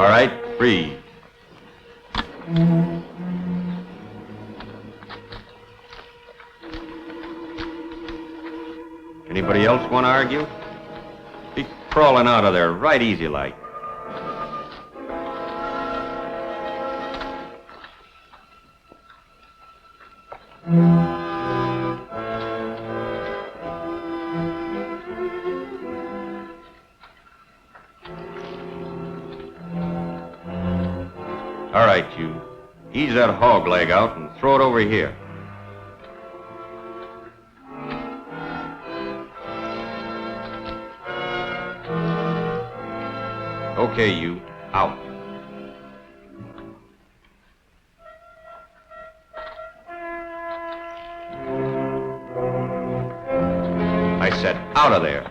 All right, freeze. Anybody else want to argue? Be crawling out of there right easy like. All right, you. Ease that hog leg out and throw it over here. Okay, you. Out. I said out of there.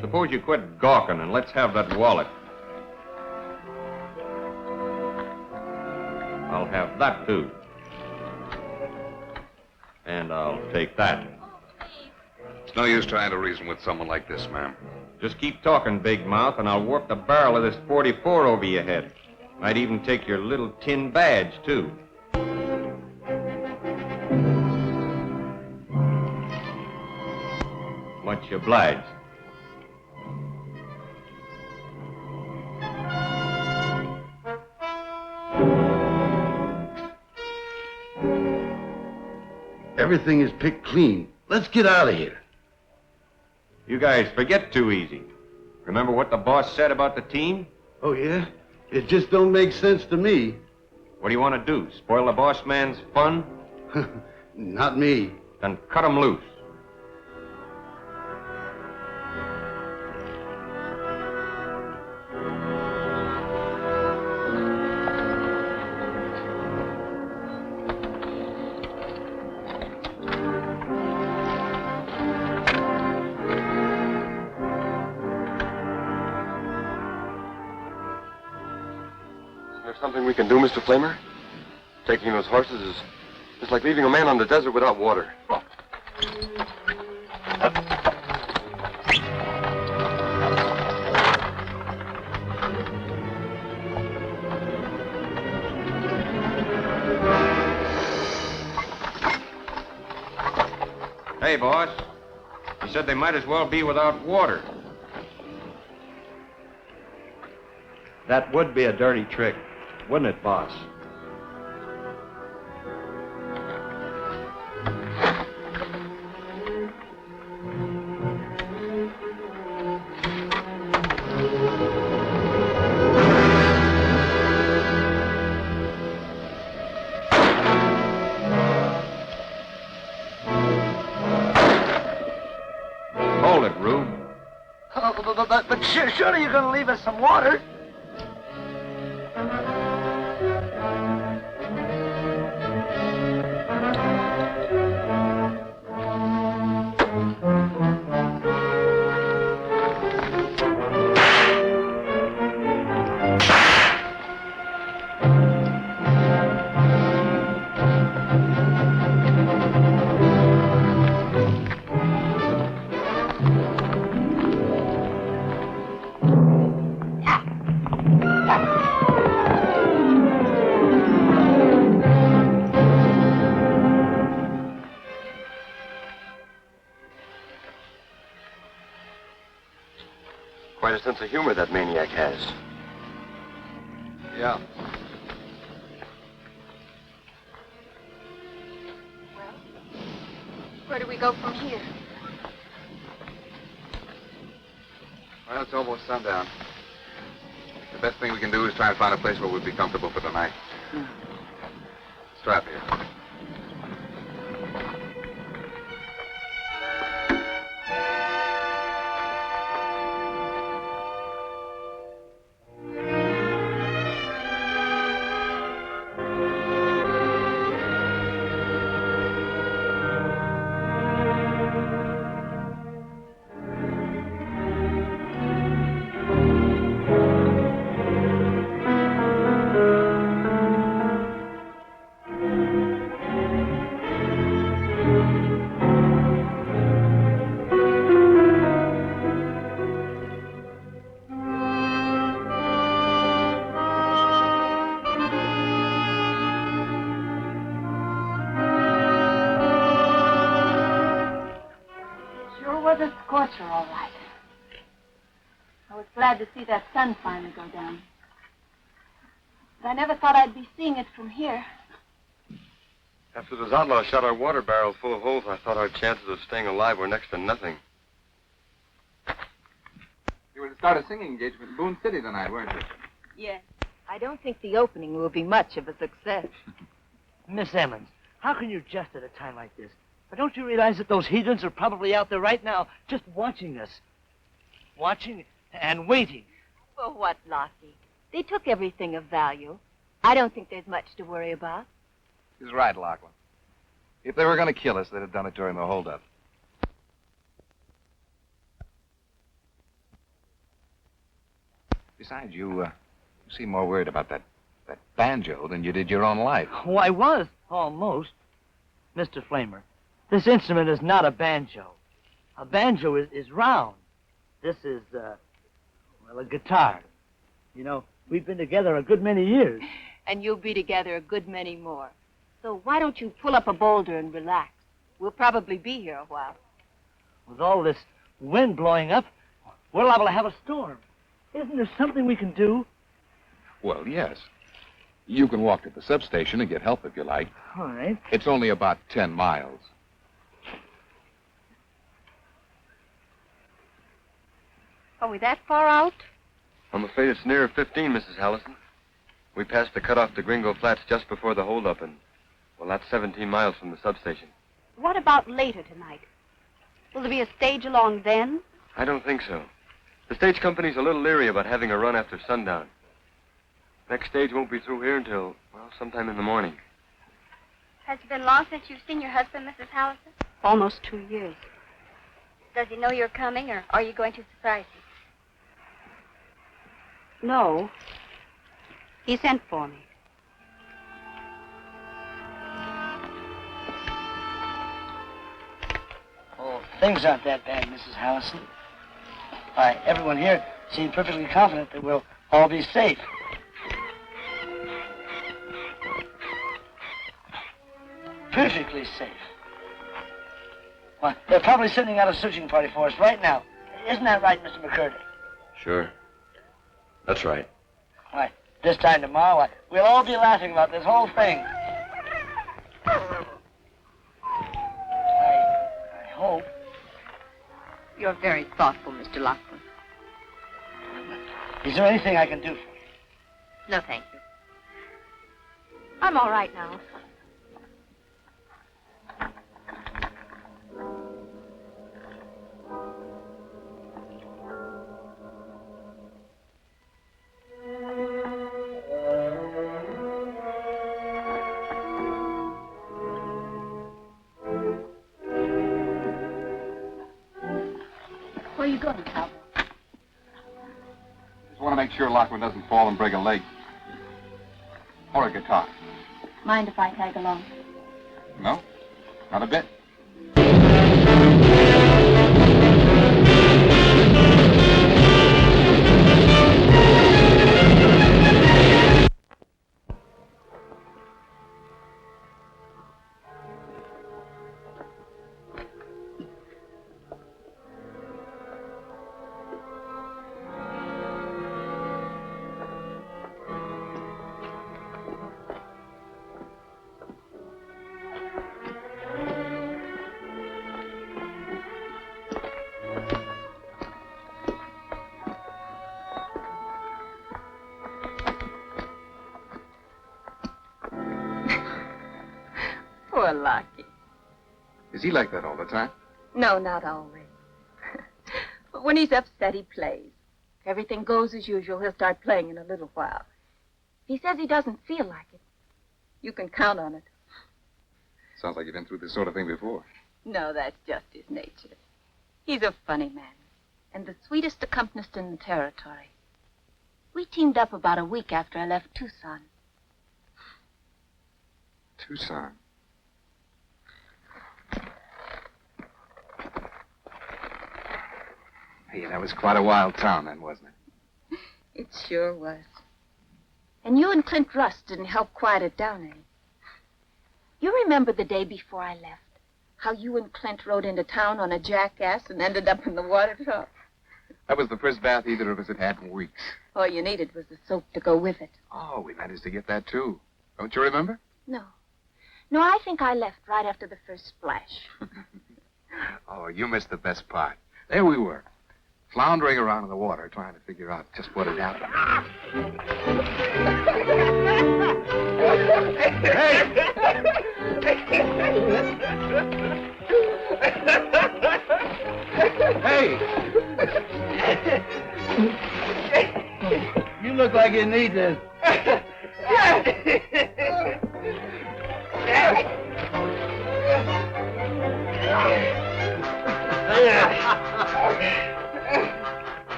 Suppose you quit gawking and let's have that wallet. I'll have that, too. And I'll take that. It's no use trying to reason with someone like this, ma'am. Just keep talking, Big Mouth, and I'll warp the barrel of this .44 over your head. Might even take your little tin badge, too. Much obliged. Everything is picked clean. Let's get out of here. You guys forget too easy. Remember what the boss said about the team? Oh, yeah? It just don't make sense to me. What do you want to do? Spoil the boss man's fun? Not me. Then cut him loose. Something we can do, Mr. Flamer? Taking those horses is like leaving a man on the desert without water. Hey, boss. You said they might as well be without water. That would be a dirty trick, wouldn't it, boss? Hold it, Rube. Oh, but surely you're going to leave us some water. sense of humor that maniac has. Yeah. Well, where do we go from here? Well, it's almost sundown. The best thing we can do is try and find a place where we'll be comfortable for the night. Strap here. The Scorcher, all right. I was glad to see that sun finally go down. But I never thought I'd be seeing it from here. After those outlaws shot our water barrel full of holes, I thought our chances of staying alive were next to nothing. You were to start a singing engagement in Boone City tonight, weren't you? Yes. I don't think the opening will be much of a success. Miss Emmons, how can you jest at a time like this? But don't you realize that those heathens are probably out there right now, just watching us? Watching and waiting. For what, Lockie? They took everything of value. I don't think there's much to worry about. He's right, Lachlan. If they were going to kill us, they'd have done it during the holdup. Besides, you seem more worried about that banjo than you did your own life. Oh, I was, almost. Mr. Flamer, this instrument is not a banjo. A banjo is round. This is, well, a guitar. You know, we've been together a good many years. And you'll be together a good many more. So why don't you pull up a boulder and relax? We'll probably be here a while. With all this wind blowing up, we're liable to have a storm. Isn't there something we can do? Well, yes. You can walk to the substation and get help if you like. All right. It's only about 10 miles. Are we that far out? I'm afraid it's nearer 15, Mrs. Hallison. We passed the cutoff to Gringo Flats just before the holdup, and, well, that's 17 miles from the substation. What about later tonight? Will there be a stage along then? I don't think so. The stage company's a little leery about having a run after sundown. Next stage won't be through here until, well, sometime in the morning. Has it been long since you've seen your husband, Mrs. Hallison? Almost 2 years. Does he know you're coming, or are you going to surprise him? No. He sent for me. Oh, things aren't that bad, Mrs. Hallison. Why, everyone here seems perfectly confident that we'll all be safe. Perfectly safe. Well, they're probably sending out a searching party for us right now. Isn't that right, Mr. McCurdy? Sure. That's right. Why, this time tomorrow, why, we'll all be laughing about this whole thing. I hope. You're very thoughtful, Mr. Lockwood. Is there anything I can do for you? No, thank you. I'm all right now. Where are you going, Cowboy? Just want to make sure Lachlan doesn't fall and break a leg. Or a guitar. Mind if I tag along? No? Not a bit. Poor Lucky. Is he like that all the time? No, not always. But when he's upset, he plays. If everything goes as usual, he'll start playing in a little while. If he says he doesn't feel like it, you can count on it. Sounds like you've been through this sort of thing before. No, that's just his nature. He's a funny man, and the sweetest accompanist in the territory. We teamed up about a week after I left Tucson. Tucson? Hey, that was quite a wild town then, wasn't it? It sure was. And you and Clint Russ didn't help quiet it down any. You remember the day before I left, how you and Clint rode into town on a jackass and ended up in the water truck? That was the first bath either of us had had in weeks. All you needed was the soap to go with it. Oh, we managed to get that, too. Don't you remember? No. No, I think I left right after the first splash. Oh, you missed the best part. There we were, floundering around in the water, trying to figure out just what had happened. Hey! You look like you need this.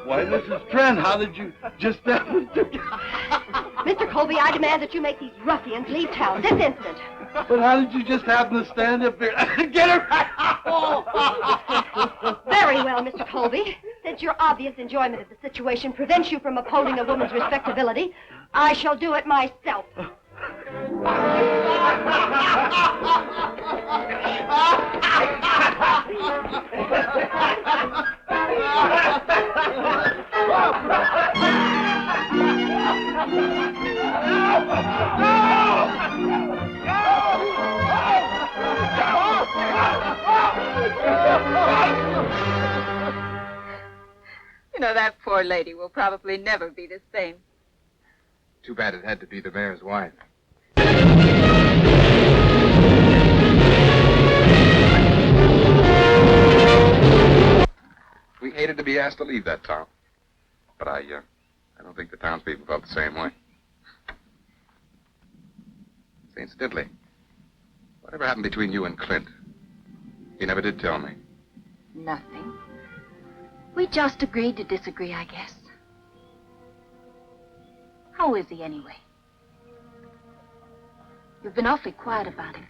Why, this is Trent. How did you just... Mr. Colby, I demand that you make these ruffians leave town this instant. But how did you just happen to stand up there? Get her right out! Very well, Mr. Colby. Since your obvious enjoyment of the situation prevents you from upholding a woman's respectability, I shall do it myself. You know, that poor lady will probably never be the same. Too bad it had to be the mayor's wife. We hated to be asked to leave that town. But I don't think the townspeople felt the same way. Incidentally, whatever happened between you and Clint? You never did tell me. Nothing. We just agreed to disagree, I guess. How is he anyway? You've been awfully quiet about him.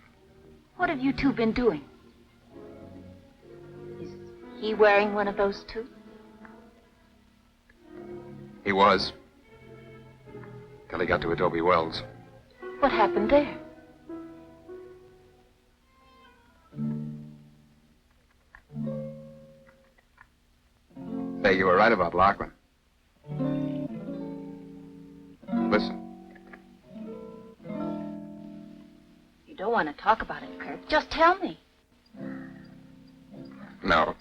What have you two been doing? Is he wearing one of those too? He was. Till he got to Adobe Wells. What happened there? Say, you were right about Lachlan. Listen. You don't want to talk about it, Kurt. Just tell me. No.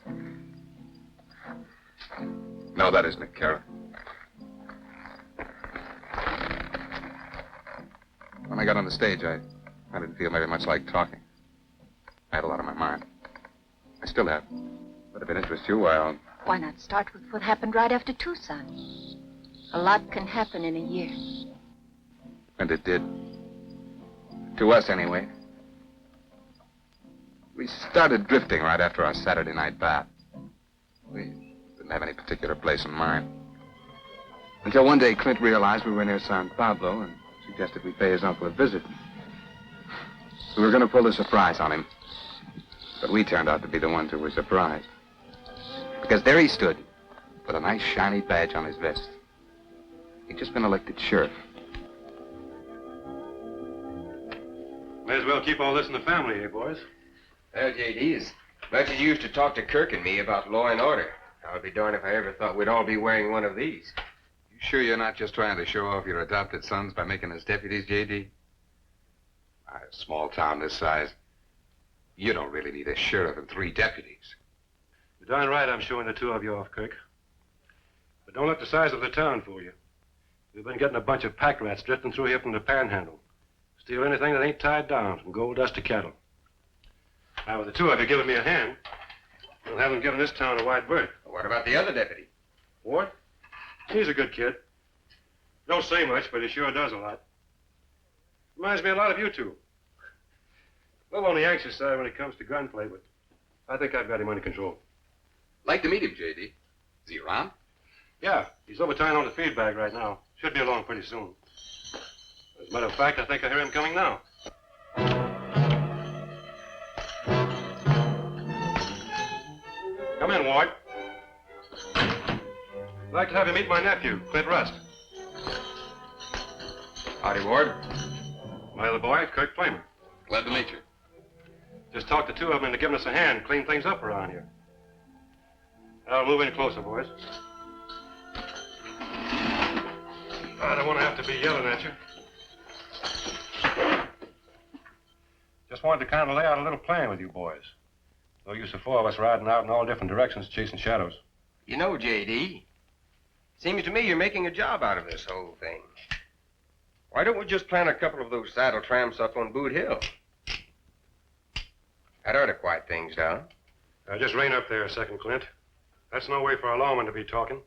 No, that isn't it, Kara. When I got on the stage, I didn't feel very much like talking. I had a lot on my mind. I still have. But if it interests you, Why not start with what happened right after Tucson? A lot can happen in a year. And it did. To us, anyway. We started drifting right after our Saturday night bath. We didn't have any particular place in mind. Until one day, Clint realized we were near San Pablo and suggested we pay his uncle a visit. We were going to pull a surprise on him. But we turned out to be the ones who were surprised. Because there he stood, with a nice shiny badge on his vest. He'd just been elected sheriff. May as well keep all this in the family, eh, boys? Well, J.D., as much as you used to talk to Kirk and me about law and order, I'll be darned if I ever thought we'd all be wearing one of these. You sure you're not just trying to show off your adopted sons by making us deputies, J.D.? A small town this size, you don't really need a sheriff and 3 deputies. You're darn right I'm showing the 2 of you off, Kirk. But don't let the size of the town fool you. We've been getting a bunch of pack rats drifting through here from the Panhandle. Steal anything that ain't tied down, from gold dust to cattle. Now, with the 2 of you giving me a hand, we'll have them giving this town a wide berth. Well, what about the other deputy? Ward? He's a good kid. Don't say much, but he sure does a lot. Reminds me a lot of you 2. A little on the anxious side when it comes to gunplay, but I think I've got him under control. Like to meet him, J.D. Is he around? Yeah, he's over tying on the feedback right now. Should be along pretty soon. As a matter of fact, I think I hear him coming now. Come in, Ward. I'd like to have you meet my nephew, Clint Rust. Howdy, Ward. My other boy, Kirk Flamer. Glad to meet you. Just talked the 2 of them into giving us a hand, clean things up around here. I'll move in closer, boys. I don't want to have to be yelling at you. Just wanted to kind of lay out a little plan with you boys. No use of 4 of us riding out in all different directions chasing shadows. You know, J.D., seems to me you're making a job out of this whole thing. Why don't we just plant a couple of those saddle tramps up on Boot Hill? That ought to quiet things down. Just rein up there a second, Clint. That's no way for a lawman to be talking.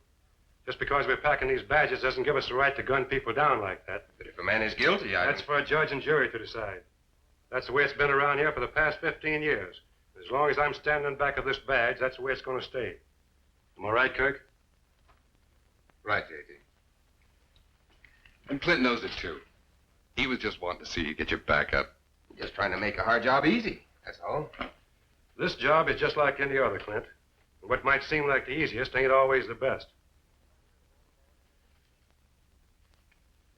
Just because we're packing these badges doesn't give us the right to gun people down like that. But if a man is guilty, That's for a judge and jury to decide. That's the way it's been around here for the past 15 years. As long as I'm standing in back of this badge, that's the way it's going to stay. Am I right, Kirk? Right, J.D. And Clint knows it, too. He was just wanting to see you get your back up. Just trying to make a hard job easy, that's all. This job is just like any other, Clint. And what might seem like the easiest ain't always the best.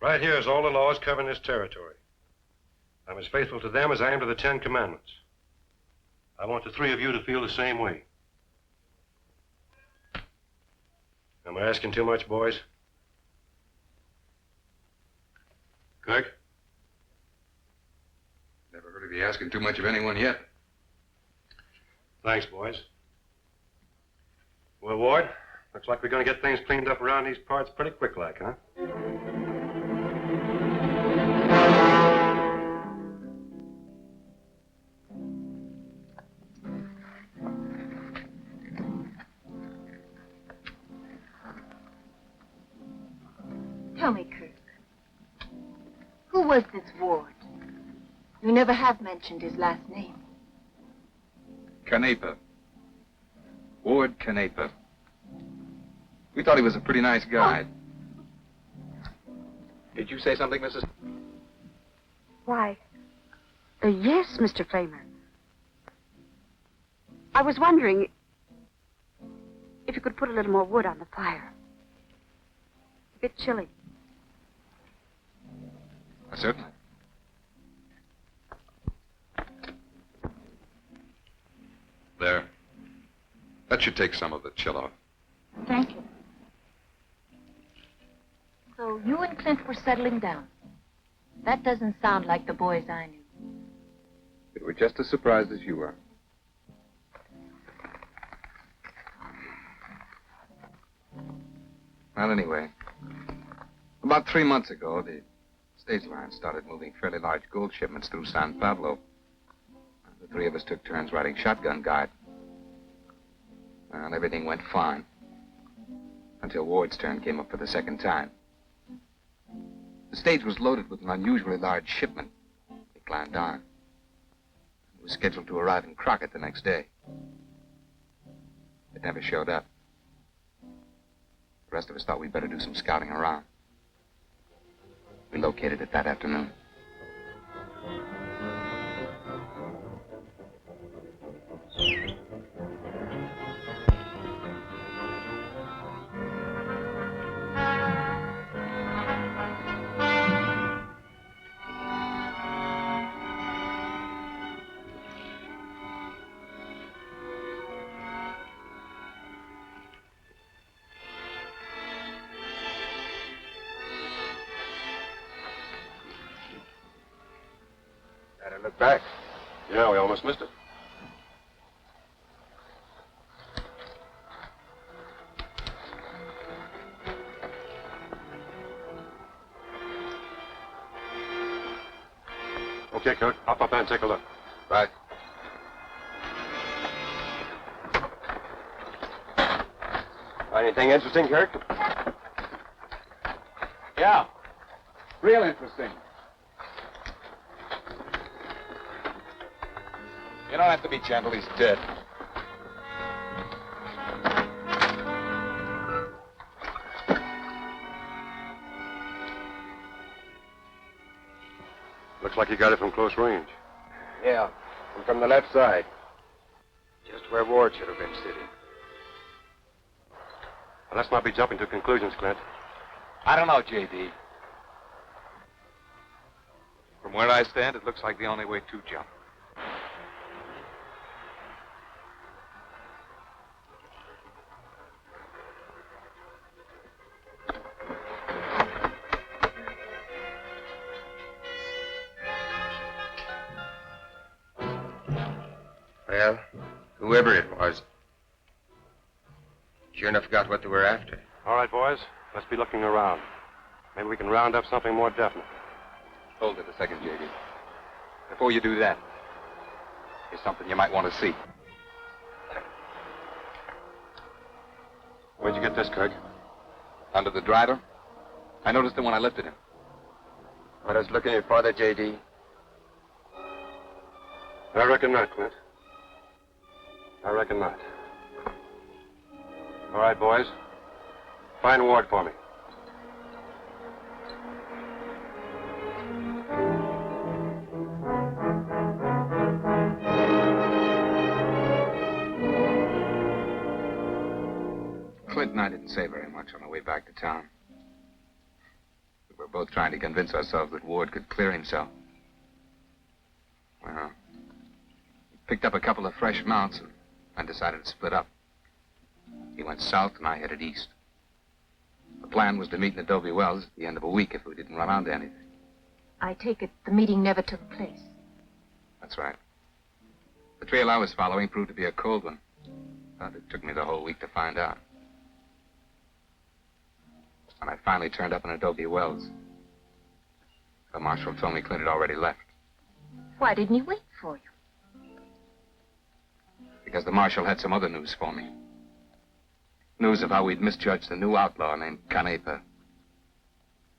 Right here is all the laws covering this territory. I'm as faithful to them as I am to the 10 Commandments. I want the 3 of you to feel the same way. Am I asking too much, boys? Kirk? Never heard of you asking too much of anyone yet. Thanks, boys. Well, Ward, looks like we're going to get things cleaned up around these parts pretty quick like, huh? Tell me, Kirk. Who was this Ward? You never have mentioned his last name. Canepa. Ward Canepa. We thought he was a pretty nice guy. Did you say something, Mrs.? Why, yes, Mr. Flamer. I was wondering if you could put a little more wood on the fire. It's a bit chilly. Certainly. There. That should take some of the chill off. Thank you. So you and Clint were settling down. That doesn't sound like the boys I knew. We were just as surprised as you were. Well, anyway, about 3 months ago, the stage line started moving fairly large gold shipments through San Pablo. The 3 of us took turns riding shotgun guard. And everything went fine. Until Ward's turn came up for the second time. The stage was loaded with an unusually large shipment. It climbed on. It was scheduled to arrive in Crockett the next day. It never showed up. The rest of us thought we'd better do some scouting around. We located it that afternoon. Better look back. Yeah, we almost missed it. Okay, Kirk. Hop up there and take a look. Right. Find anything interesting, Kirk? Yeah. Real interesting. You don't have to be gentle. He's dead. Looks like you got it from close range. Yeah. And from the left side. Just where Ward should have been sitting. Well, let's not be jumping to conclusions, Clint. I don't know, J.D. From where I stand, it looks like the only way to jump. Well, whoever it was, sure enough got what they were after. All right, boys. Let's be looking around. Maybe we can round up something more definite. Hold it a second, J.D. Before you do that, there's something you might want to see. Where'd you get this, Kirk? Under the driver? I noticed it when I lifted him. What I was looking at for, J.D. I reckon not, Clint. I reckon not. All right, boys. Find Ward for me. Clint and I didn't say very much on the way back to town. We were both trying to convince ourselves that Ward could clear himself. Well, we picked up a couple of fresh mounts and decided to split up. He went south and I headed east. The plan was to meet in Adobe Wells at the end of a week if we didn't run onto anything. I take it the meeting never took place. That's right. The trail I was following proved to be a cold one. But it took me the whole week to find out. When I finally turned up in Adobe Wells, the marshal told me Clint had already left. Why didn't he wait for you? Because the marshal had some other news for me. News of how we'd misjudged the new outlaw named Canepa.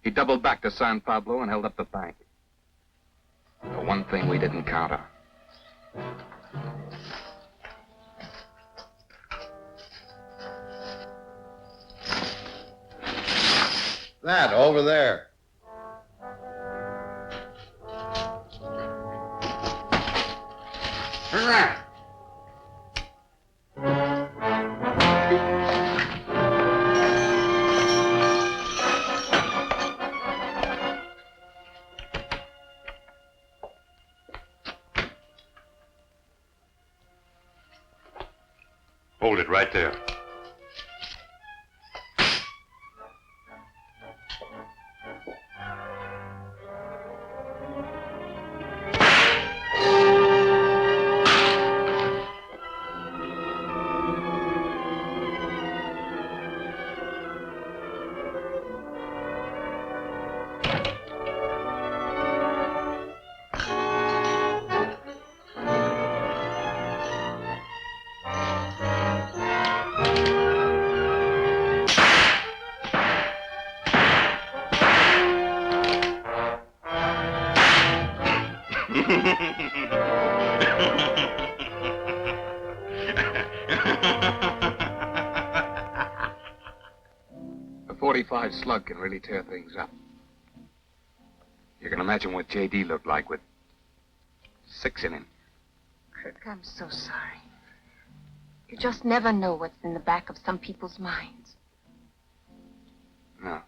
He doubled back to San Pablo and held up the bank. The one thing we didn't count on. That over there. Hold it right there. A .45 slug can really tear things up. You can imagine what J.D. looked like with 6 in him. Kirk, I'm so sorry. You just never know what's in the back of some people's minds. No.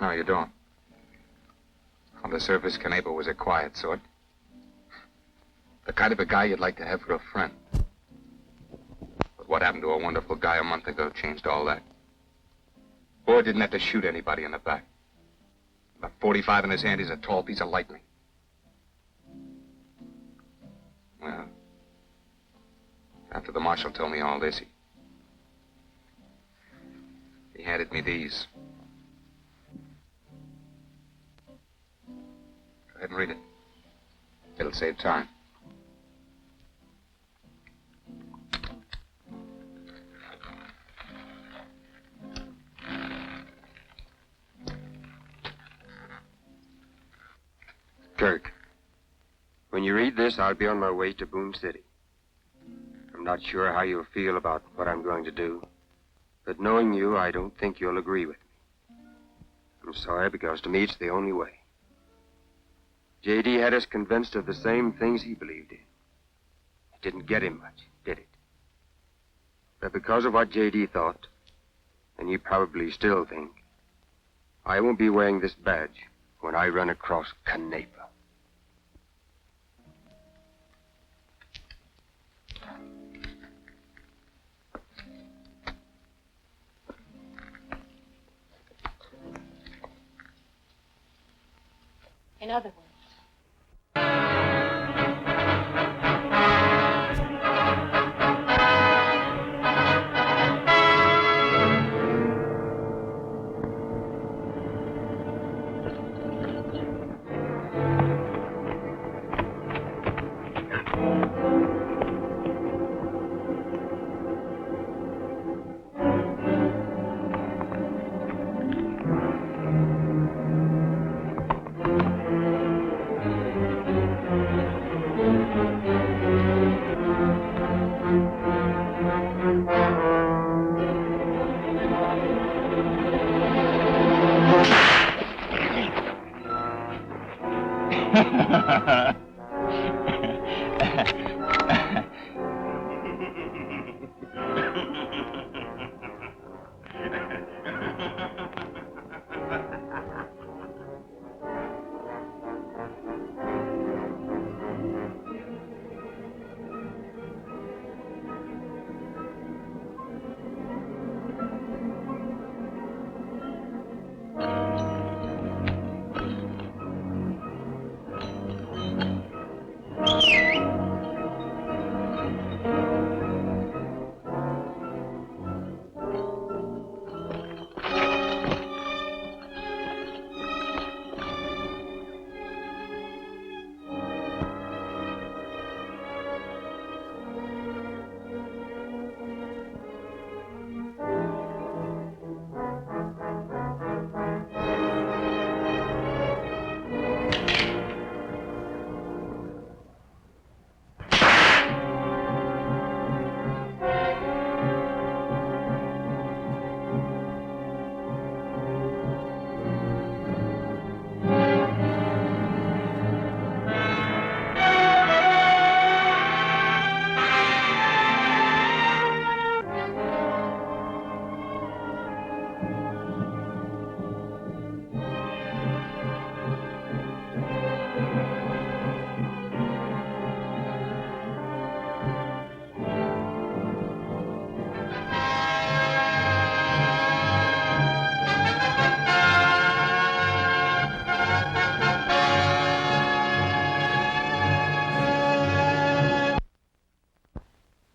No, you don't. On the surface, Canepa was a quiet sort. The kind of a guy you'd like to have for a friend. But what happened to a wonderful guy a month ago changed all that. Boy didn't have to shoot anybody in the back. The .45 in his hand is a tall piece of lightning. marshal told me all this, he handed me these. Go ahead and read it. It'll save time. Kirk, when you read this, I'll be on my way to Boone City. I'm not sure how you'll feel about what I'm going to do, but knowing you, I don't think you'll agree with me. I'm sorry, because to me it's the only way. J.D. had us convinced of the same things he believed in. It didn't get him much, did it? But because of what J.D. thought, and you probably still think, I won't be wearing this badge when I run across Canepa. In other words,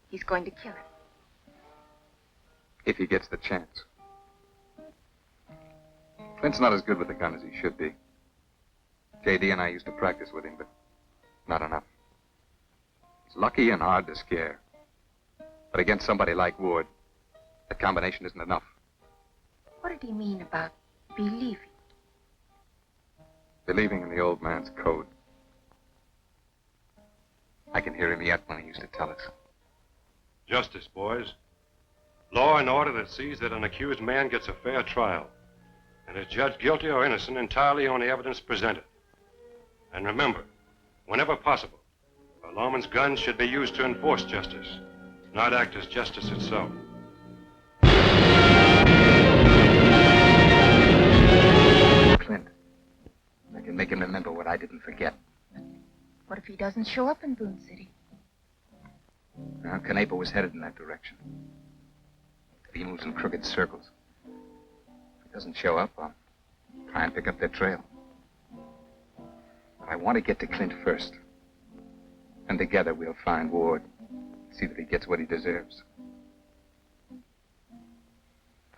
he's going to kill him. If he gets the chance. Clint's not as good with a gun as he should be. J.D. and I used to practice with him, but not enough. He's lucky and hard to scare. But against somebody like Ward, that combination isn't enough. What did he mean about believing? Believing in the old man's code. I can hear him yet when he used to tell us. Justice, boys. Law and order that sees that an accused man gets a fair trial and is judged guilty or innocent entirely on the evidence presented. And remember, whenever possible, a lawman's gun should be used to enforce justice, not act as justice itself. Clint. I can make him remember what I didn't forget. What if he doesn't show up in Boone City? Well, Canepa was headed in that direction. If he moves in crooked circles. If he doesn't show up, I'll try and pick up their trail. But I want to get to Clint first. And together we'll find Ward, See that he gets what he deserves.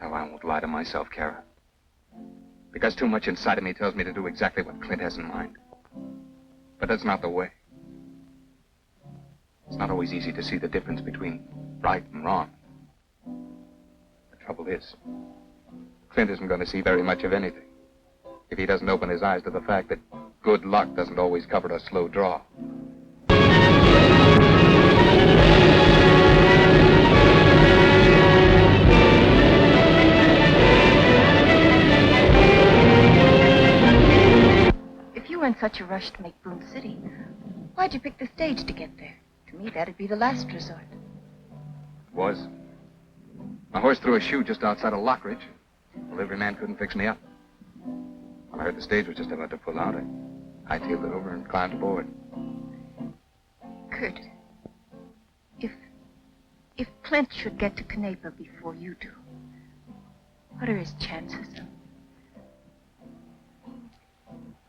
No, I won't lie to myself, Kara. Because too much inside of me tells me to do exactly what Clint has in mind. But that's not the way. It's not always easy to see the difference between right and wrong. The trouble is, Clint isn't going to see very much of anything if he doesn't open his eyes to the fact that good luck doesn't always cover a slow draw. If you were in such a rush to make Boone City, why'd you pick the stage to get there? To me, that'd be the last resort. It was. My horse threw a shoe just outside of Lockridge. The liveryman couldn't fix me up. When I heard the stage was just about to pull out, I hightailed it over and climbed aboard. Kurt, if Clint should get to Canepa before you do, what are his chances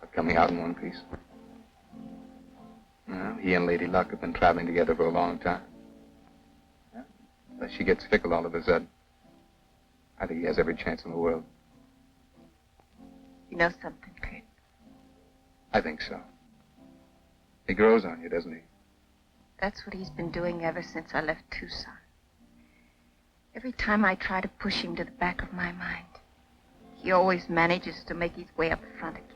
of coming out in one piece? Well, he and Lady Luck have been traveling together for a long time. Unless she gets fickle all of a sudden, I think he has every chance in the world. You know something, Kurt? I think so. He grows on you, doesn't he? That's what he's been doing ever since I left Tucson. Every time I try to push him to the back of my mind, he always manages to make his way up front again.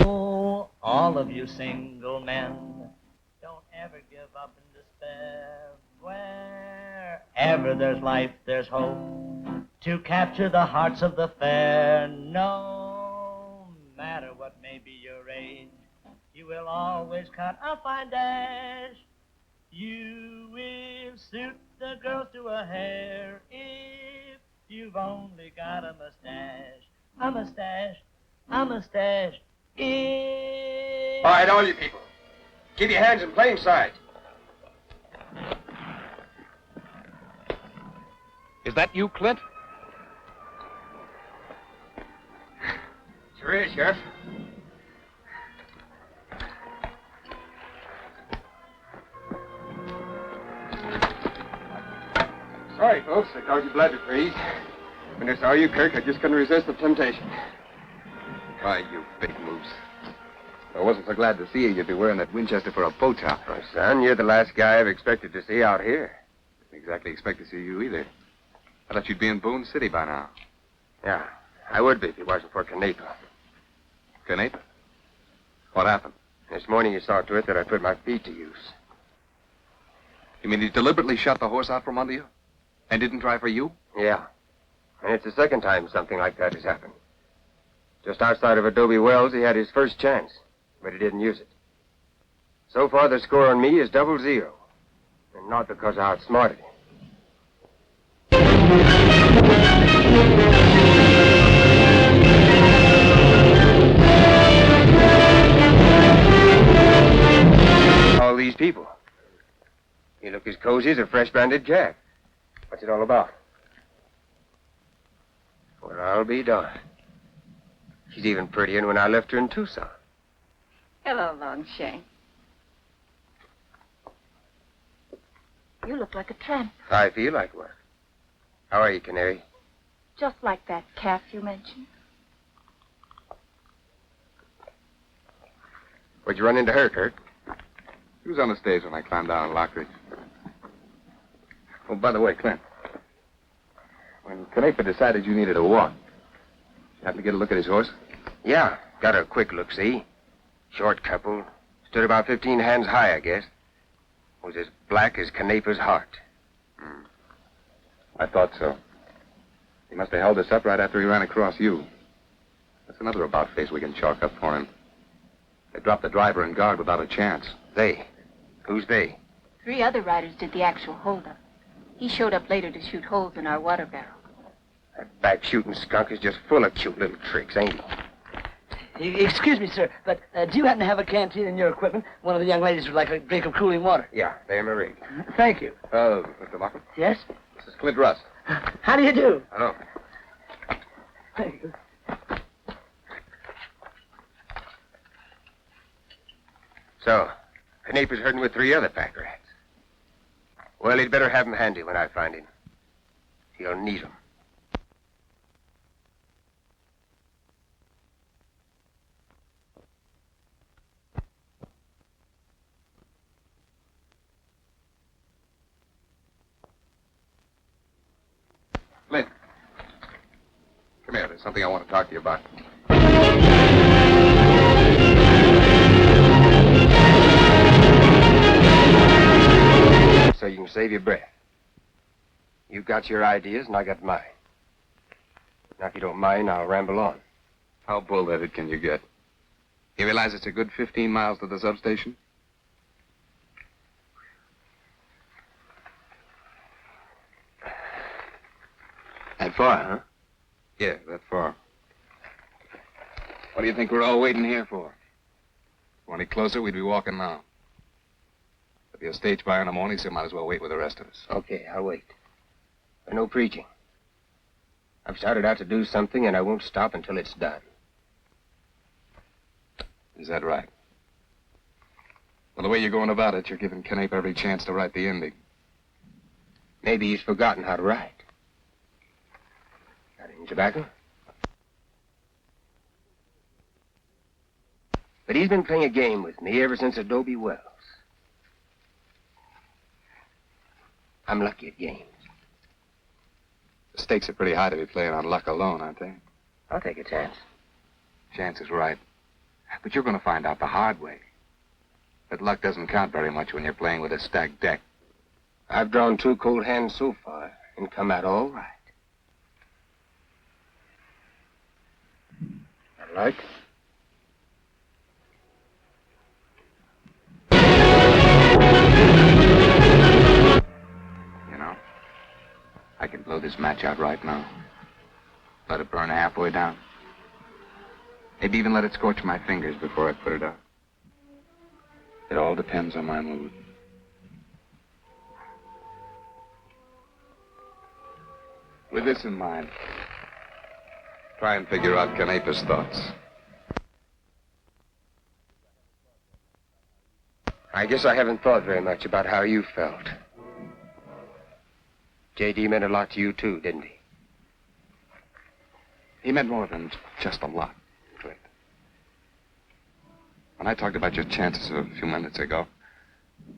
Oh, all of you single men, don't ever give up in despair. Wherever there's life, there's hope to capture the hearts of the fair. No matter what may be your age, you will always cut a fine dash. You will suit the girls to a hair if you've only got a mustache. A mustache, a mustache. All right, all you people. Keep your hands in plain sight. Is that you, Clint? Sure is, Sheriff. Sorry, folks. I caused you blood to freeze. When I saw you, Kirk, I just couldn't resist the temptation. Why, you big moose. If I wasn't so glad to see you, you'd be wearing that Winchester for a bow tie. Oh, son, you're the last guy I've expected to see out here. Didn't exactly expect to see you either. I thought you'd be in Boone City by now. Yeah, I would be if it wasn't for Canepa. Canepa? What happened? This morning he saw to it that I put my feet to use. You mean he deliberately shot the horse out from under you? And didn't try for you? Yeah. And it's the second time something like that has happened. Just outside of Adobe Wells, he had his first chance, but he didn't use it. So far, the score on me is 0-0. And not because I outsmarted him. All these people. You look as cozy as a fresh banded calf. What's it all about? Well, I'll be darned. She's even prettier than when I left her in Tucson. Hello, Longshank. You look like a tramp. I feel like one. How are you, Canary? Just like that calf you mentioned. Where'd you run into her, Kurt? She was on the stage when I climbed down in Lockridge. Oh, by the way, Clint. When Canepa decided you needed a walk, you happened to get a look at his horse? Yeah, got a quick look-see. Short couple. Stood about 15 hands high, I guess. Was as black as Canepa's heart. I thought so. He must have held us up right after he ran across you. That's another about-face we can chalk up for him. They dropped the driver and guard without a chance. They? Who's they? 3 other riders did the actual holdup. He showed up later to shoot holes in our water barrel. That back-shooting skunk is just full of cute little tricks, ain't he? Excuse me, sir, but do you happen to have a canteen in your equipment? One of the young ladies would like a drink of cooling water. Yeah, they're in my rig. Thank you. Mr. Lockwood? Yes? This is Clint Russ. How do you do? Hello. So, Knaper's herding with 3 other pack rats. Well, he'd better have him handy when I find him. He'll need 'em. Clint. Come here. There's something I want to talk to you about. So you can save your breath. You got your ideas, and I got mine. Now, if you don't mind, I'll ramble on. How bull-headed can you get? You realize it's a good 15 miles to the substation? That far, huh? Yeah, that far. What do you think we're all waiting here for? If we're any closer, we'd be walking now. There'll be a stage by in the morning, so might as well wait with the rest of us. Okay, I'll wait. But no preaching. I've started out to do something, and I won't stop until it's done. Is that right? Well, the way you're going about it, you're giving Knape every chance to write the ending. Maybe he's forgotten how to write. Got any tobacco? But he's been playing a game with me ever since Adobe Wells. I'm lucky at games. The stakes are pretty high to be playing on luck alone, aren't they? I'll take a chance. Chance is right. But you're going to find out the hard way. That luck doesn't count very much when you're playing with a stacked deck. I've drawn 2 cold hands so far and come out all right. I like. You know, I can blow this match out right now. Let it burn halfway down. Maybe even let it scorch my fingers before I put it out. It all depends on my mood. With this in mind, try and figure out Knape's thoughts. I guess I haven't thought very much about how you felt. J.D. meant a lot to you, too, didn't he? He meant more than just a lot, Clint. When I talked about your chances a few minutes ago,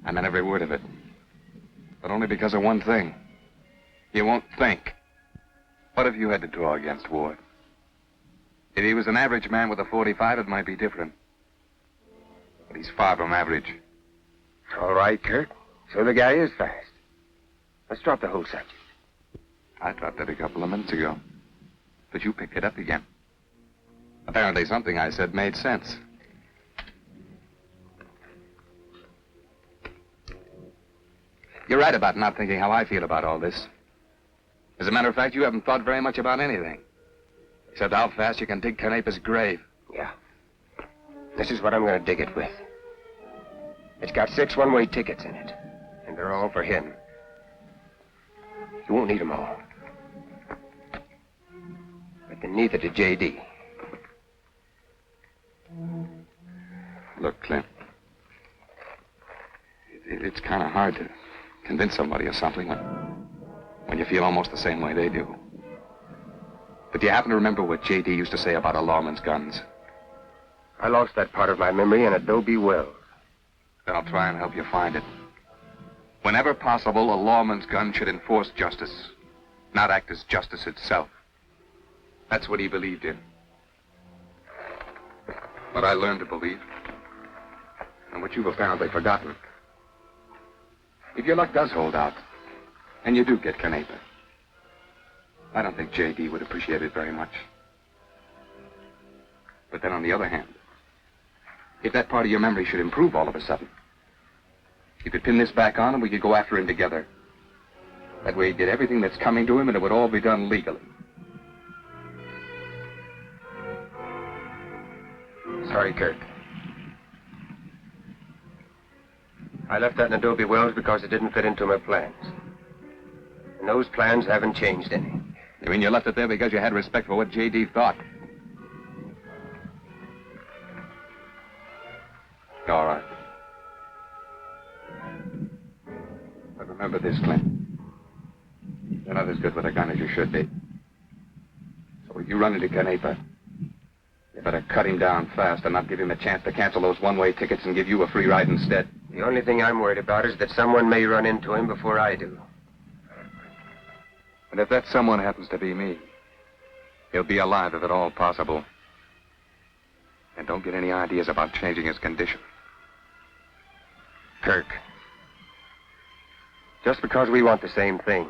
I meant every word of it. But only because of one thing. You won't think. What if you had to draw against Ward? If he was an average man with a .45, it might be different. But he's far from average. All right, Kirk. So the guy is fast. Let's drop the whole subject. I dropped it a couple of minutes ago. But you picked it up again. Apparently something I said made sense. You're right about not thinking how I feel about all this. As a matter of fact, you haven't thought very much about anything. Except how fast you can dig Knape's grave. Yeah. This is what I'm going to dig it with. It's got 6 one-way tickets in it. And they're all for him. You won't need them all. But then neither did J.D. Look, Clint. It's kind of hard to convince somebody of something when you feel almost the same way they do. But do you happen to remember what J.D. used to say about a lawman's guns? I lost that part of my memory in Adobe Wells. Then I'll try and help you find it. Whenever possible, a lawman's gun should enforce justice, not act as justice itself. That's what he believed in. What I learned to believe, and what you've apparently forgotten. If your luck does hold out, and you do get Knape, I don't think J.D. would appreciate it very much. But then on the other hand, if that part of your memory should improve all of a sudden, you could pin this back on and we could go after him together. That way he'd get everything that's coming to him and it would all be done legally. Sorry, Kirk. I left that in Adobe Wells because it didn't fit into my plans. And those plans haven't changed any. You mean you left it there because you had respect for what J.D. thought? All right. But remember this, Clint. You're not as good with a gun as you should be. So if you run into Canepa, you better cut him down fast and not give him a chance to cancel those one-way tickets and give you a free ride instead. The only thing I'm worried about is that someone may run into him before I do. And if that someone happens to be me, he'll be alive if at all possible. And don't get any ideas about changing his condition. Kirk. Just because we want the same thing,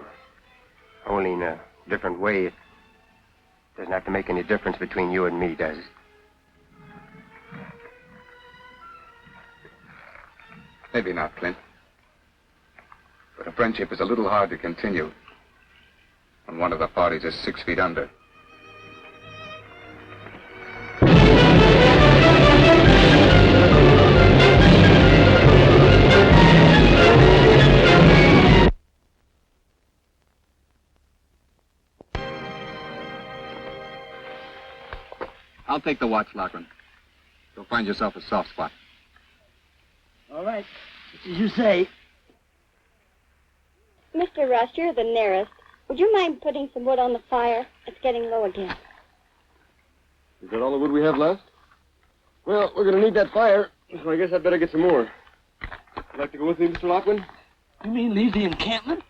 only in a different way, it doesn't have to make any difference between you and me, does it? Maybe not, Clint. But a friendship is a little hard to continue when one of the parties is 6 feet under. I'll take the watch, Loughran. You'll find yourself a soft spot. All right. Just as you say. Mr. Russ, you're the nearest. Would you mind putting some wood on the fire? It's getting low again. Is that all the wood we have left? Well, we're going to need that fire, so I guess I'd better get some more. Would like to go with me, Mr. Loughran? You mean leave the encampment?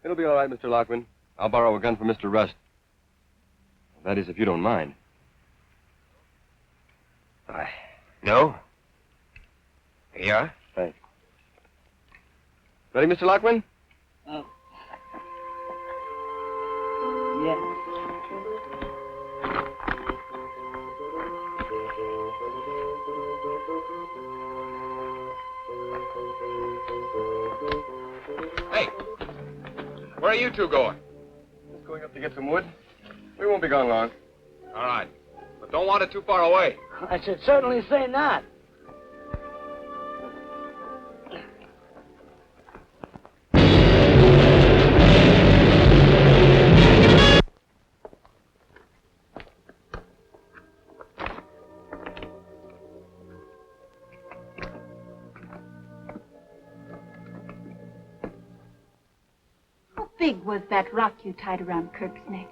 It'll be all right, Mr. Loughran. I'll borrow a gun from Mr. Rust. That is, if you don't mind. No? Here you are. Thanks. Ready, Mr. Loughran? Yeah. Hey, where are you two going? Just going up to get some wood. We won't be gone long. All right, but don't want it too far away. I should certainly say not. How big was that rock you tied around Kirk's neck?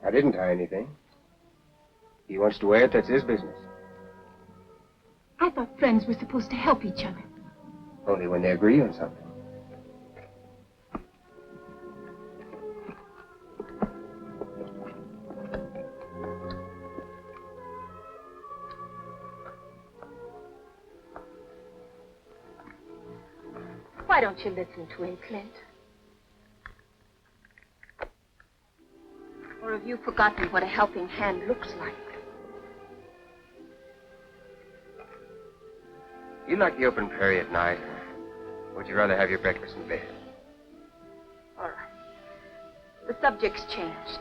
I didn't tie anything. He wants to wear it, that's his business. I thought friends were supposed to help each other. Only when they agree on something. Why don't you listen to him, Clint? Or have you forgotten what a helping hand looks like? You like the open prairie at night, or would you rather have your breakfast in bed? All right. The subject's changed.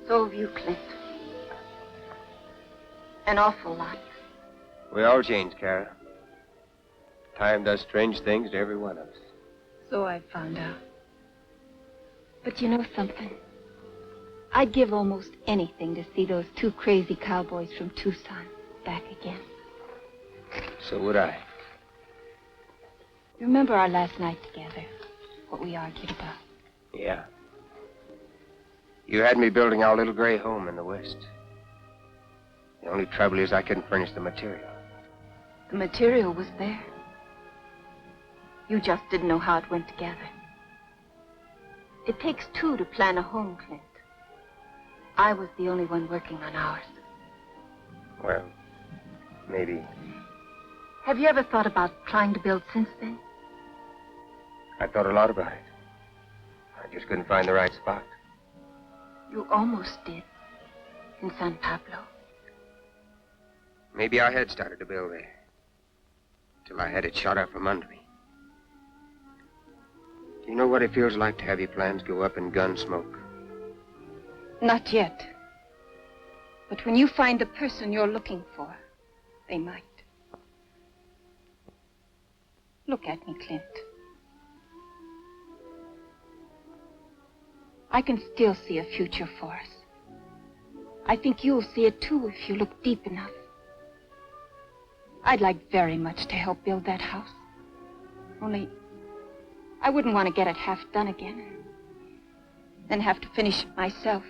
So have you, Clint. An awful lot. We all change, Kara. Time does strange things to every one of us. So I found out. But you know something? I'd give almost anything to see those two crazy cowboys from Tucson back again. So would I. Remember our last night together? What we argued about? Yeah. You had me building our little gray home in the West. The only trouble is I couldn't furnish the material. The material was there. You just didn't know how it went together. It takes two to plan a home, Clint. I was the only one working on ours. Well, maybe. Have you ever thought about trying to build since then? I thought a lot about it. I just couldn't find the right spot. You almost did. In San Pablo. Maybe I had started to build there. Till I had it shot out from under me. Do you know what it feels like to have your plans go up in gun smoke? Not yet. But when you find the person you're looking for, they might. Look at me, Clint. I can still see a future for us. I think you'll see it too if you look deep enough. I'd like very much to help build that house. Only, I wouldn't want to get it half done again. Then have to finish it myself.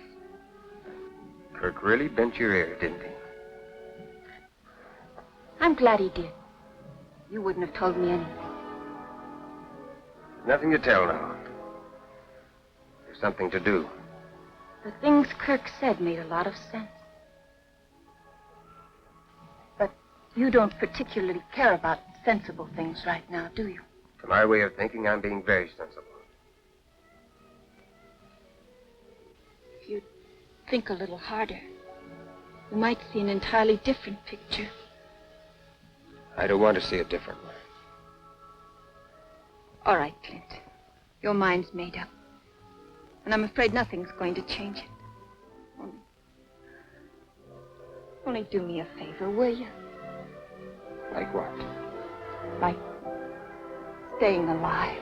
Kirk really bent your ear, didn't he? I'm glad he did. You wouldn't have told me anything. Nothing to tell now. There's something to do. The things Kirk said made a lot of sense. But you don't particularly care about sensible things right now, do you? To my way of thinking, I'm being very sensible. If you think a little harder, you might see an entirely different picture. I don't want to see a different one. All right, Clint. Your mind's made up. And I'm afraid nothing's going to change it. Only do me a favor, will you? Like what? Like staying alive.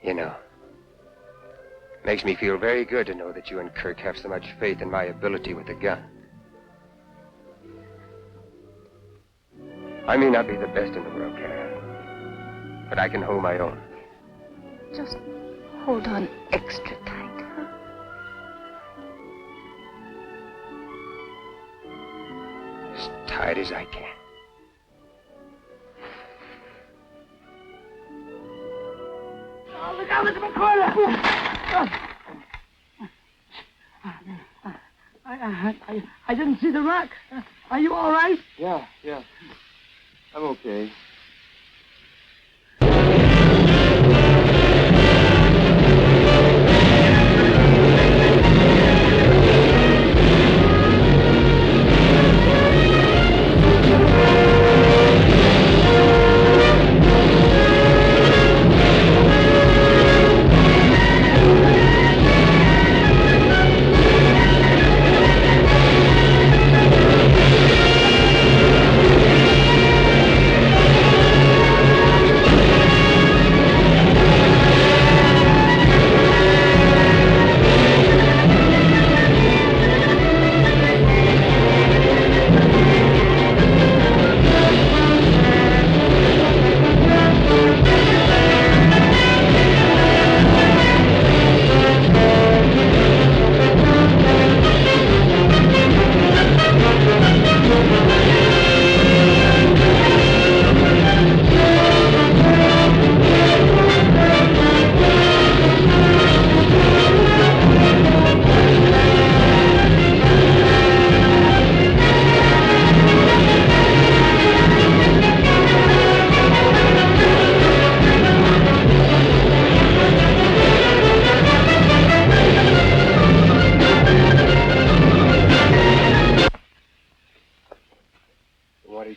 You know, makes me feel very good to know that you and Kirk have so much faith in my ability with a gun. I may not be the best in the world, Kara, but I can hold my own. Just hold on extra tight, huh? As tight as I can. Oh, look out, Mr. McCoy! I didn't see the rock. Are you all right? Yeah. I'm okay.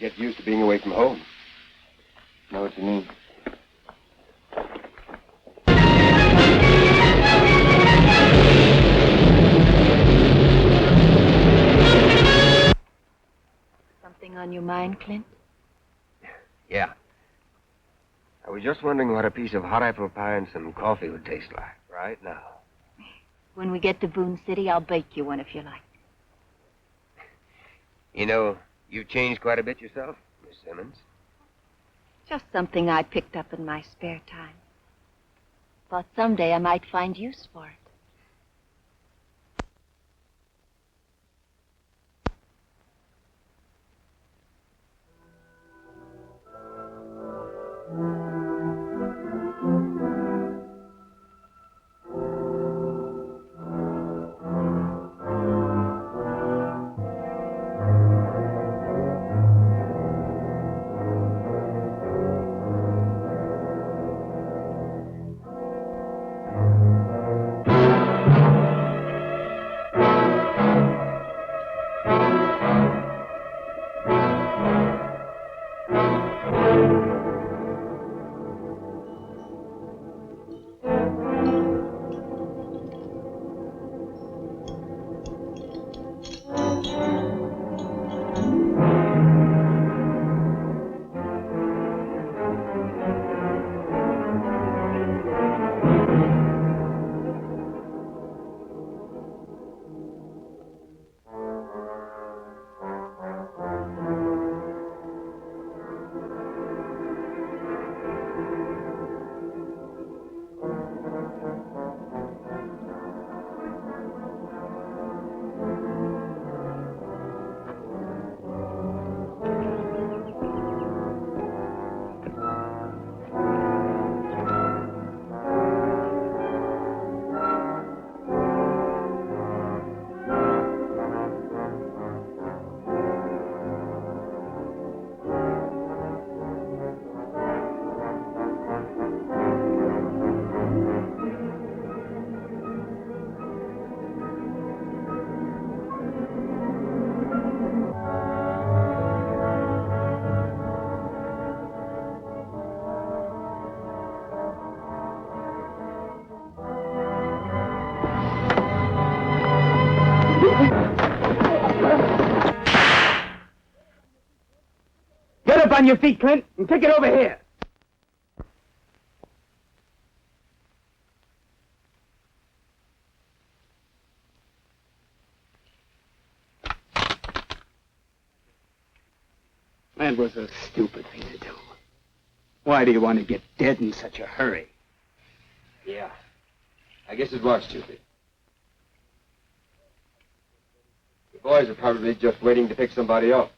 Get used to being away from home. Know what you mean? Something on your mind, Clint? Yeah. I was just wondering what a piece of hot apple pie and some coffee would taste like right now. When we get to Boone City, I'll bake you one if you like. You know, you've changed quite a bit yourself, Miss Simmons. Just something I picked up in my spare time. Thought someday I might find use for it. up on your feet, Clint, and kick it over here. That was a stupid thing to do. Why do you want to get dead in such a hurry? Yeah. I guess it was stupid. The boys are probably just waiting to pick somebody up.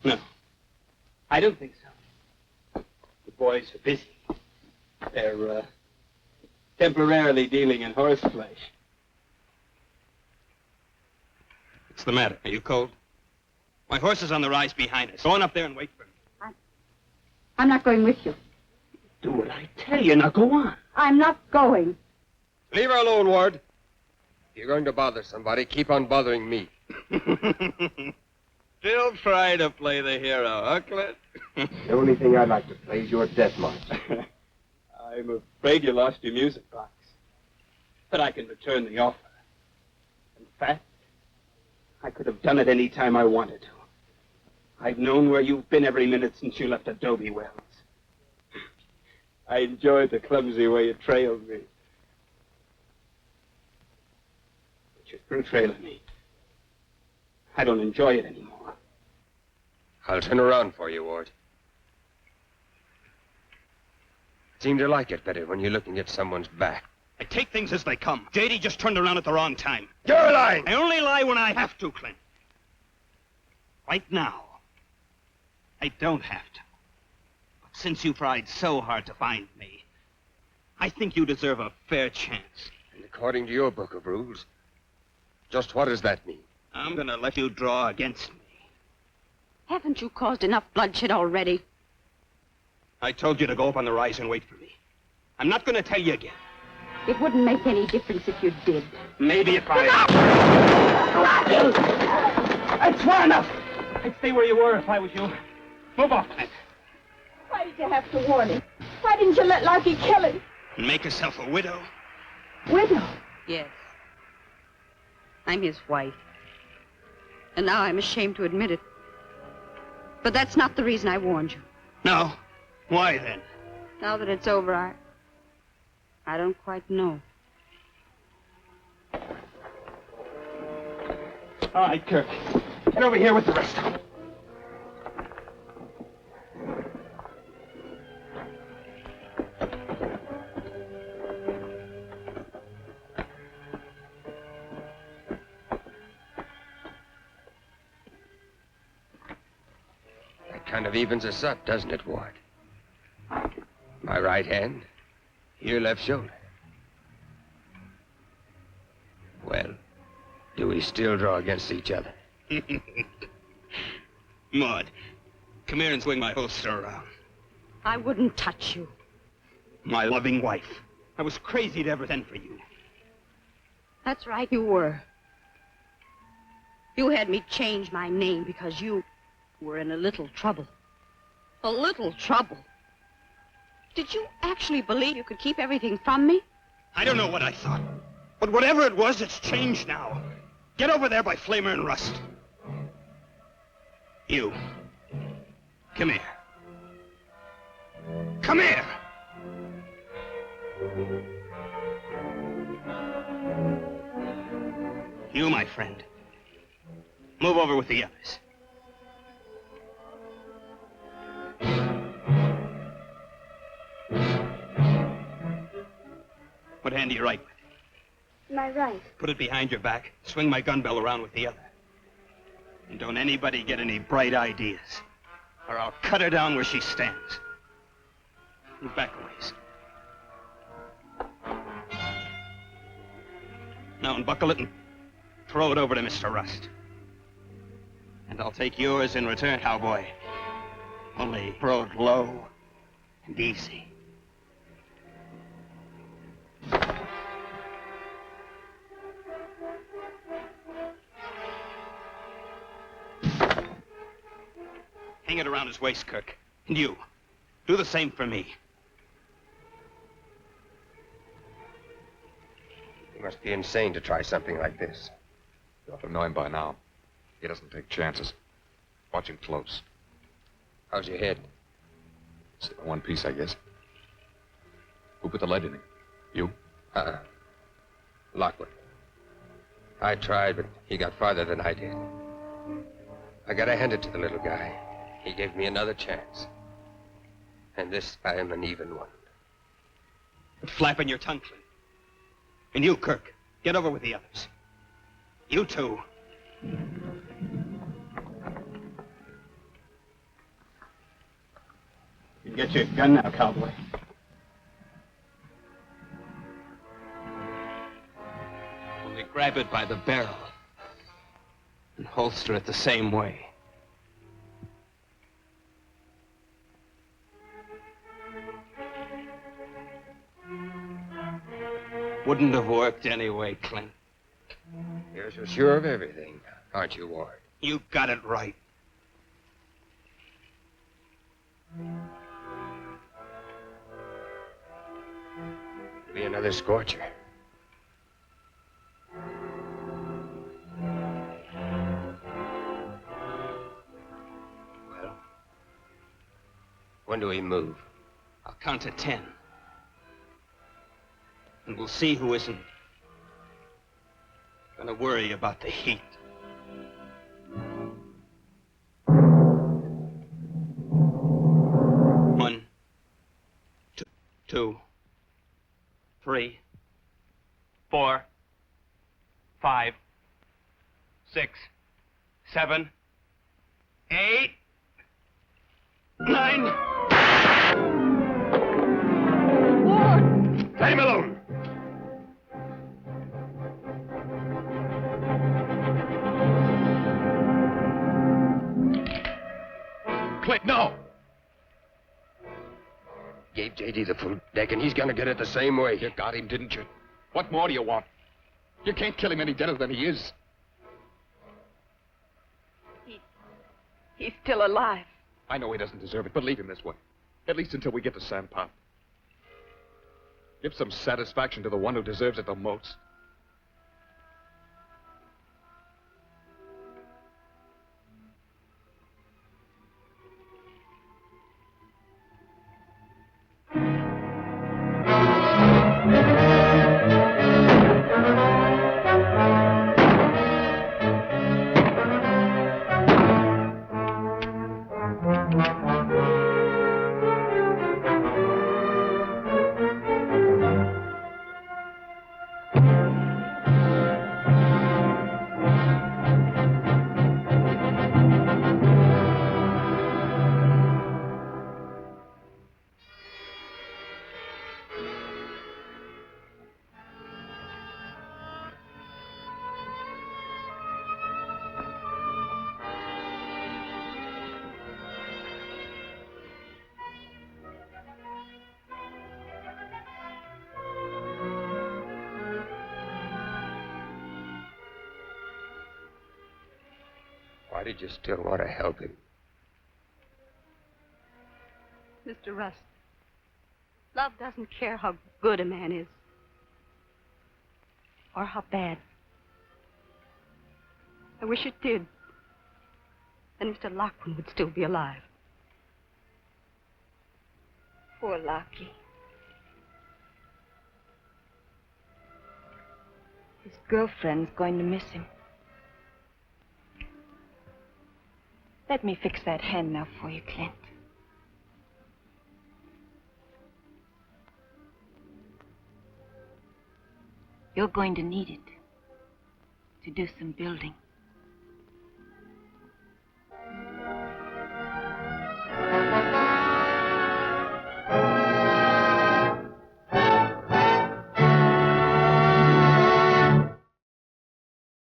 No. I don't think so. The boys are busy. They're, temporarily dealing in horse flesh. What's the matter? Are you cold? My horse is on the rise behind us. Go on up there and wait for me. I'm not going with you. Do what I tell you. Now go on. I'm not going. Leave her alone, Ward. If you're going to bother somebody, keep on bothering me. Still try to play the hero, huh, Clint? The only thing I'd like to play is your death march. I'm afraid you lost your music box. But I can return the offer. In fact, I could have done it any time I wanted to. I've known where you've been every minute since you left Adobe Wells. I enjoyed the clumsy way you trailed me. But you're through trailing me. I don't enjoy it anymore. I'll turn around for you, Ward. Seem to like it better when you're looking at someone's back. I take things as they come. J.D. just turned around at the wrong time. You're lying! I only lie when I have to, Clint. Right now, I don't have to. But since you tried so hard to find me, I think you deserve a fair chance. And according to your book of rules, just what does that mean? I'm gonna let you draw against me. Haven't you caused enough bloodshed already? I told you to go up on the rise and wait for me. I'm not gonna tell you again. It wouldn't make any difference if you did. Maybe if I... That's far enough! I'd stay where you were if I was you. Move off, Clint. Why did you have to warn him? Why didn't you let Larky kill him? And make yourself a widow? Widow? Yes. I'm his wife. And now I'm ashamed to admit it. But that's not the reason I warned you. No. Why then? Now that it's over, I don't quite know. All right, Kirk. Get over here with the rest of them. That kind of evens us up, doesn't it, Ward? My right hand, your left shoulder. Well, do we still draw against each other? Maud, come here and swing my holster around. I wouldn't touch you. My loving wife. I was crazy to ever send for you. That's right, you were. You had me change my name because you were in a little trouble. A little trouble. Did you actually believe you could keep everything from me? I don't know what I thought. But whatever it was, it's changed now. Get over there by Flamer and Rust. You. Come here. Come here! You, my friend. Move over with the others. What hand do you write with? My right. Put it behind your back. Swing my gun bell around with the other. And don't anybody get any bright ideas, or I'll cut her down where she stands. Move back a ways. Now unbuckle it and throw it over to Mr. Rust. And I'll take yours in return, cowboy. Only throw it low and easy. Hang it around his waist, Kirk. And you, do the same for me. You must be insane to try something like this. You ought to know him by now. He doesn't take chances. Watch him close. How's your head? Still in one piece, I guess. Who put the lead in it? You? Lockwood. I tried, but he got farther than I did. I gotta hand it to the little guy. He gave me another chance. And this time an even one. Quit flapping your tongue, Clint. And you, Kirk, get over with the others. You too. You can get your gun now, cowboy. Only grab it by the barrel and holster it the same way. Wouldn't have worked anyway, Clint. You're so sure of everything, aren't you, Ward? You got it right. Be another scorcher. Well, when do we move? I'll count to 10. And we'll see who isn't gonna worry about the heat. 1, 2, 3, 4, 5, 6, 7, 8, 9. Let him alone. Clint, no! Gave J.D. the full deck, and he's gonna get it the same way. You got him, didn't you? What more do you want? You can't kill him any deader than he is. He's still alive. I know he doesn't deserve it, but leave him this way. At least until we get to San Pablo. Give some satisfaction to the one who deserves it the most. Why did you still want to help him? Mr. Rust, love doesn't care how good a man is. Or how bad. I wish it did. Then Mr. Lockwood would still be alive. Poor Lockie. His girlfriend's going to miss him. Let me fix that hand now for you, Clint. You're going to need it to do some building.